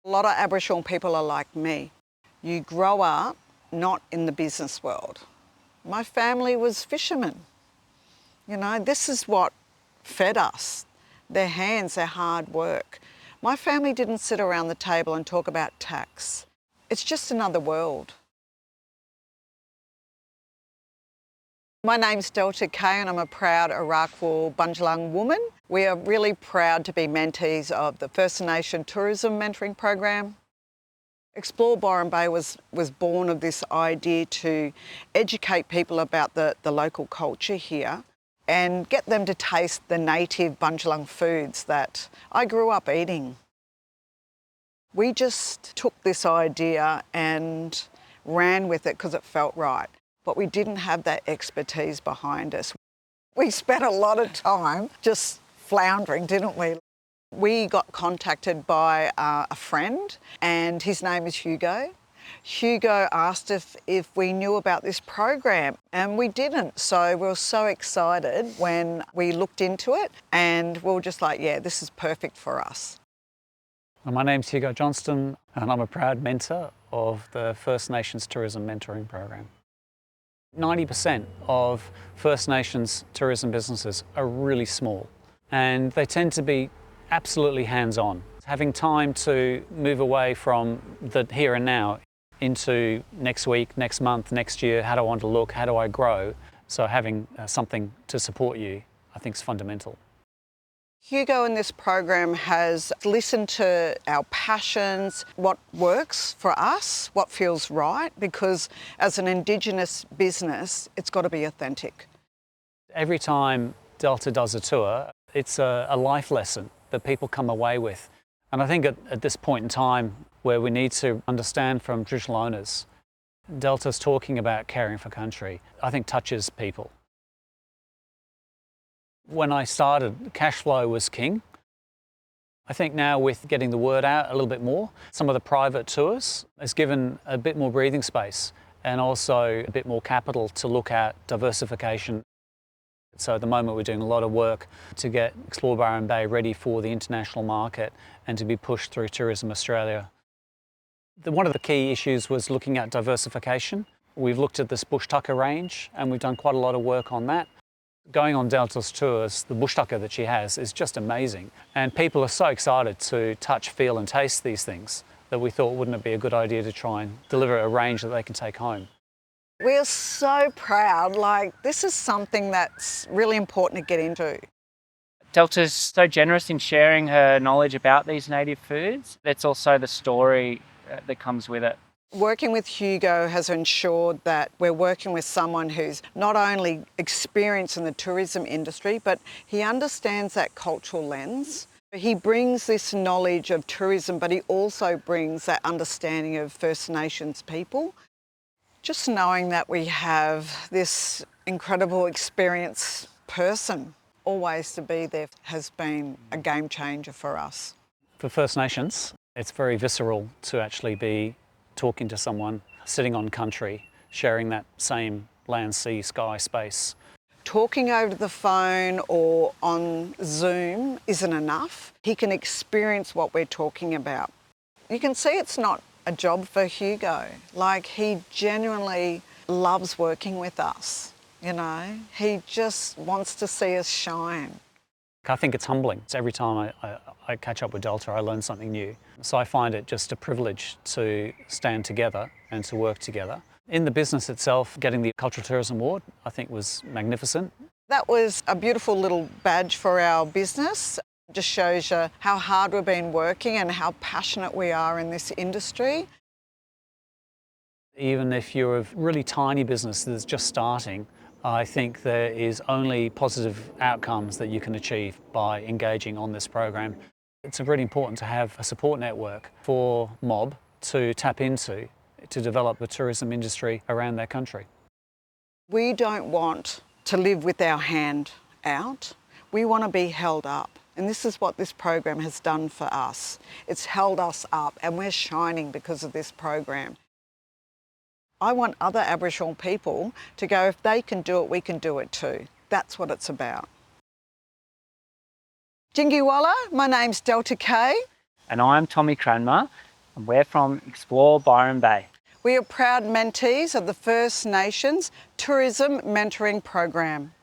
A lot of Aboriginal people are like me. You grow up not in the business world. My family was fishermen. You know, this is what fed us. Their hands, their hard work. My family didn't sit around the table and talk about tax. It's just another world. My name's Delta Kay and I'm a proud Arakwal Bundjalung woman. We are really proud to be mentees of the First Nation Tourism Mentoring Program. Explore Byron Bay was born of this idea to educate people about the local culture here and get them to taste the native Bundjalung foods that I grew up eating. We just took this idea and ran with it because it felt right, but we didn't have that expertise behind us. We spent a lot of time just floundering, didn't we? We got contacted by a friend and his name is Hugo. Hugo asked if we knew about this program and we didn't. So we were so excited when we looked into it and we were just like, yeah, this is perfect for us. My name's Hugo Johnston and I'm a proud mentor of the First Nations Tourism Mentoring Program. 90% of First Nations tourism businesses are really small and they tend to be absolutely hands-on. Having time to move away from the here and now into next week, next month, next year, how do I want to look, how do I grow? So having something to support you, I think is fundamental. Hugo in this program has listened to our passions, what works for us, what feels right, because as an Indigenous business, it's got to be authentic. Every time Delta does a tour, it's a life lesson that people come away with. And I think at this point in time where we need to understand from traditional owners, Delta's talking about caring for country, I think touches people. When I started, cash flow was king. I think now with getting the word out a little bit more, some of the private tours has given a bit more breathing space and also a bit more capital to look at diversification. So at the moment we're doing a lot of work to get Explore Byron Bay ready for the international market and to be pushed through Tourism Australia. One of the key issues was looking at diversification. We've looked at this bush tucker range and we've done quite a lot of work on that. Going on Delta's tours, the bush tucker that she has is just amazing. And people are so excited to touch, feel and taste these things that we thought wouldn't it be a good idea to try and deliver a range that they can take home. We're so proud, like this is something that's really important to get into. Delta's so generous in sharing her knowledge about these native foods. That's also the story that comes with it. Working with Hugo has ensured that we're working with someone who's not only experienced in the tourism industry, but he understands that cultural lens. He brings this knowledge of tourism, but he also brings that understanding of First Nations people. Just knowing that we have this incredible experienced person always to be there has been a game changer for us. For First Nations, it's very visceral to actually be talking to someone sitting on country, sharing that same land, sea, sky, space. Talking over the phone or on Zoom isn't enough. He can experience what we're talking about. You can see it's not a job for Hugo. Like, he genuinely loves working with us, you know. He just wants to see us shine. I think it's humbling. So every time I catch up with Delta, I learn something new. So I find it just a privilege to stand together and to work together. In the business itself, getting the Cultural Tourism Award, I think was magnificent. That was a beautiful little badge for our business. It just shows you how hard we've been working and how passionate we are in this industry. Even if you're a really tiny business that's just starting, I think there is only positive outcomes that you can achieve by engaging on this program. It's really important to have a support network for mob to tap into to develop the tourism industry around their country. We don't want to live with our hand out. We want to be held up. And this is what this program has done for us. It's held us up and we're shining because of this program. I want other Aboriginal people to go, if they can do it, we can do it too. That's what it's about. Jingiwala, my name's Delta Kay. And I'm Tommy Cranmer, and we're from Explore Byron Bay. We are proud mentees of the First Nations Tourism Mentoring Program.